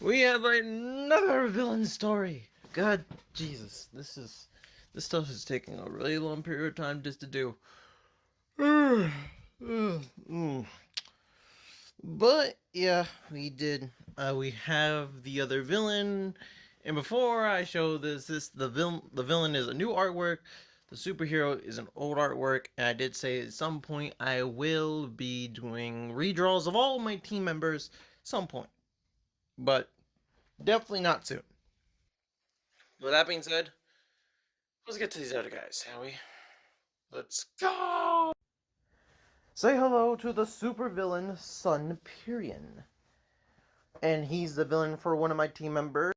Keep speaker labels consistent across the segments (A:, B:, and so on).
A: We have another villain story. God, Jesus, this stuff is taking a really long period of time just to do. But yeah, we did. We have the other villain, and before I show this the villain is a new artwork. The superhero is an old artwork, and I did say at some point I will be doing redraws of all my team members. Some point, but definitely not soon. With that being said, let's get to these other guys, shall we? Let's go! Say hello to the supervillain Sunpyrion. And he's the villain for one of my team members,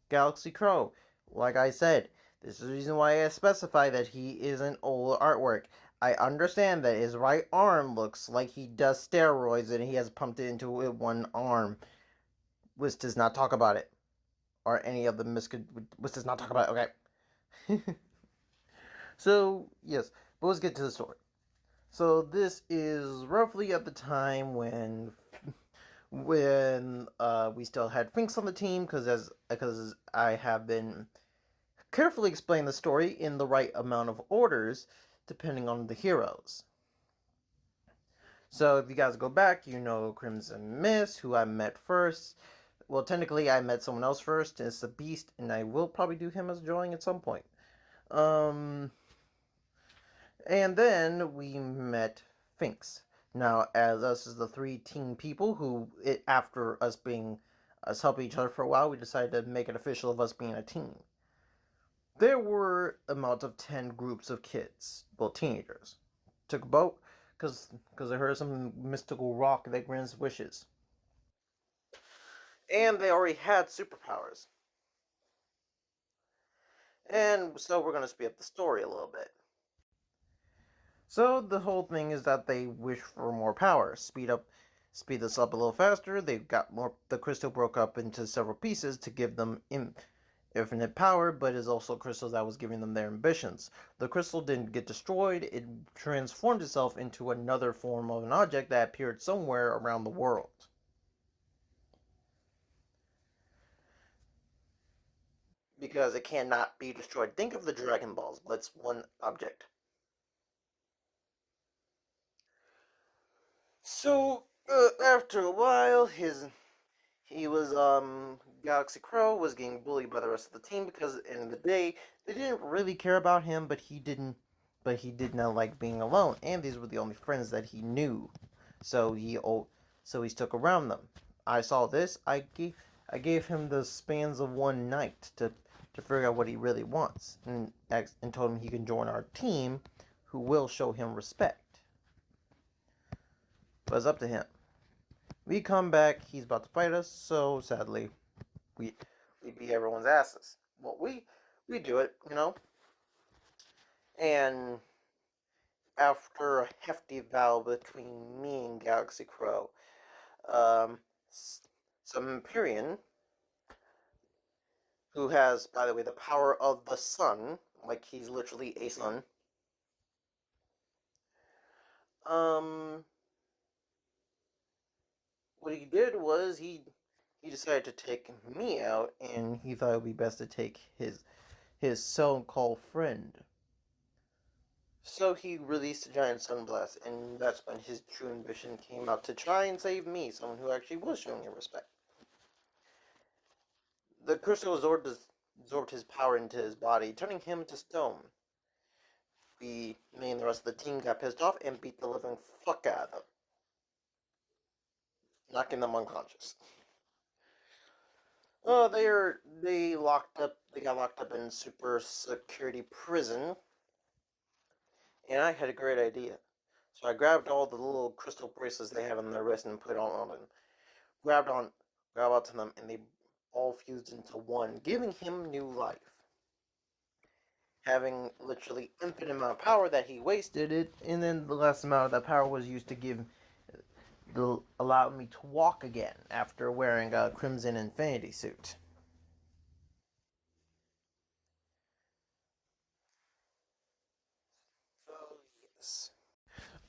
A: Galaxy Crow. Like I said, this is the reason why I specify that he is an old artwork. I understand that his right arm looks like he does steroids and he has pumped it into one arm. Which does not talk about it. Or any of the which does not talk about it, okay? So, yes, but let's get to the story. So this is roughly at the time when we still had Finks on the team, because I have been carefully explaining the story in the right amount of orders depending on the heroes. So if you guys go back, you know Crimson Mist, who I met first. Well, technically I met someone else first. It's the Beast, and I will probably do him as drawing at some point. And then we met Finks. Now, as us as the three team people after us helping each other for a while, we decided to make it official of us being a team. There were amount of 10 groups of kids, well, teenagers. Took a boat because I heard some mystical rock that grants wishes. And they already had superpowers. And so we're going to speed up the story a little bit. So the whole thing is that they wish for more power. Speed this up a little faster. They got more. The crystal broke up into several pieces to give them infinite power, but it's also crystals that was giving them their ambitions. The crystal didn't get destroyed. It transformed itself into another form of an object that appeared somewhere around the world. Because it cannot be destroyed. Think of the Dragon Balls, but it's one object. So after a while, Galaxy Crow was getting bullied by the rest of the team because at the end of the day, they didn't really care about him, but he did not like being alone, and these were the only friends that he knew. So he stuck around them. I saw this. I gave him the spans of one night to figure out what he really wants, and told him he can join our team, who will show him respect. But it's up to him. We come back, he's about to fight us, so sadly, we we beat everyone's asses. Well, we do it, you know. And after a hefty battle between me and Galaxy Crow, some Empyrean, who has, by the way, the power of the sun, like he's literally a sun. Um, what he did was he decided to take me out, and he thought it would be best to take his so-called friend. So he released a giant sunblast, and that's when his true ambition came out to try and save me, someone who actually was showing him respect. The crystal absorbed his power into his body, turning him to stone. Me and the rest of the team got pissed off and beat the living fuck out of them, knocking them unconscious. They got locked up in super security prison, and I had a great idea. So I grabbed all the little crystal bracelets they had on their wrist and put on them. Grabbed on, grabbed onto them, and they all fused into one, giving him new life. Having literally infinite amount of power that he wasted it, and then the last amount of that power was used to allow me to walk again after wearing a Crimson Infinity suit. Oh yes.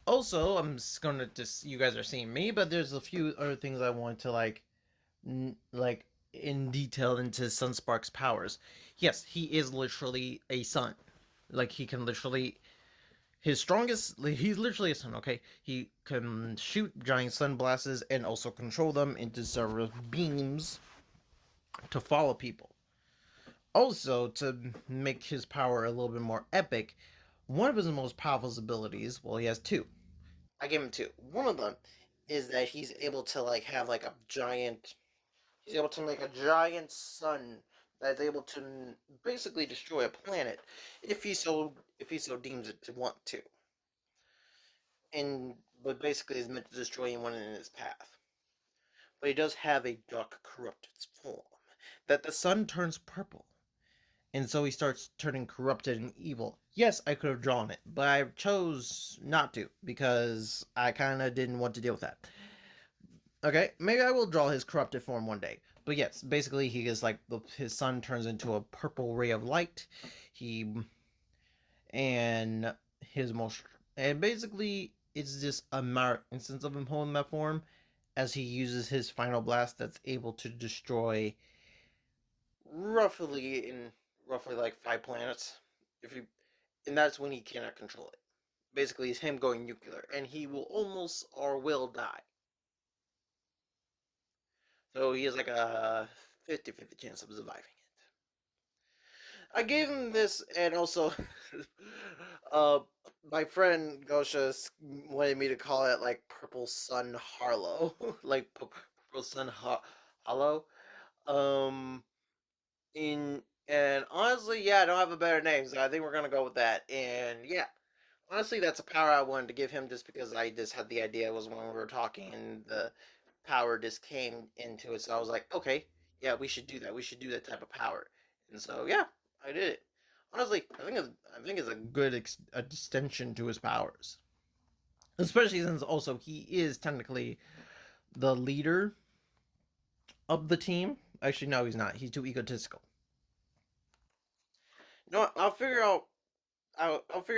A: Also, I'm just gonna just you guys are seeing me, but there's a few other things I want to like in detail into Sunspark's powers. Yes, he is literally a sun. Like he can literally he's literally a sun, okay? He can shoot giant sun blasts and also control them into several beams to follow people. Also, to make his power a little bit more epic, one of his most powerful abilities, well, he has two. I give him two. One of them is that he's able to like have like a giant. He's able to make a giant sun that's able to basically destroy a planet if he so deems it to want to. And but basically is meant to destroy anyone in his path. But he does have a dark corrupted form that the sun turns purple. And so he starts turning corrupted and evil. Yes, I could have drawn it, but I chose not to because I kind of didn't want to deal with that. Okay, maybe I will draw his corrupted form one day. But yes, basically he is like his sun turns into a purple ray of light. He and his most and basically it's just a minor instance of him holding that form as he uses his final blast that's able to destroy roughly like 5 planets. If you and that's when he cannot control it. Basically, it's him going nuclear, and he will almost or will die. So he has like a 50-50 chance of surviving it. I gave him this, and also, uh, my friend Gosha wanted me to call it like Purple Sun Harlow, like Purple Sun Hollow. Um, in and honestly, yeah, I don't have a better name, so I think we're gonna go with that. And yeah, honestly, that's a power I wanted to give him just because I just had the idea was when we were talking and the power just came into it. So I was like, okay, yeah, we should do that. We should do that type of power. And so yeah, I did it. Honestly, I think it's a good extension to his powers, especially since also he is technically the leader of the team. Actually, no, he's not. He's too egotistical. You know what? I'll figure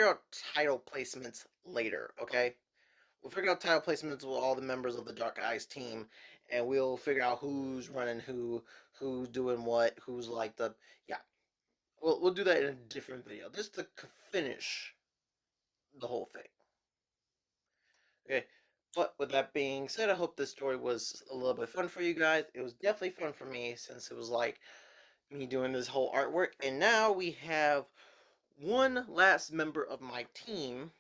A: out title placements later. Okay. We'll figure out title placements with all the members of the Dark Eyes team, and we'll figure out who's running who's doing what, who's like the yeah. We'll do that in a different video, just to finish the whole thing. Okay, but with that being said, I hope this story was a little bit fun for you guys. It was definitely fun for me since it was like me doing this whole artwork, and now we have one last member of my team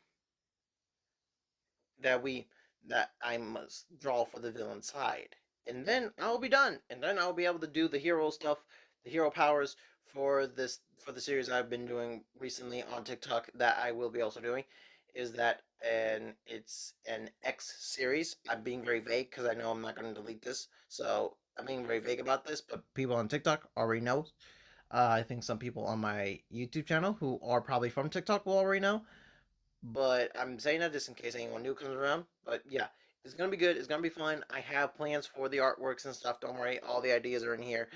A: that we that I must draw for the villain side. And then I'll be done. And then I'll be able to do the hero stuff, the hero powers for the series I've been doing recently on TikTok that I will be also doing is that and it's an X series. I'm being very vague because I know I'm not going to delete this. So I'm being very vague about this, but people on TikTok already know. I think some people on my YouTube channel who are probably from TikTok will already know. But I'm saying that just in case anyone new comes around. But yeah, it's gonna be good. It's gonna be fun. I have plans for the artworks and stuff. Don't worry, all the ideas are in here.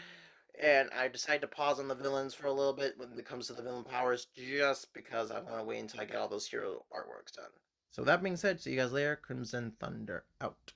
A: And I decided to pause on the villains for a little bit when it comes to the villain powers, just because I want to wait until I get all those hero artworks done. So that being said, see you guys later. Crimson Thunder out.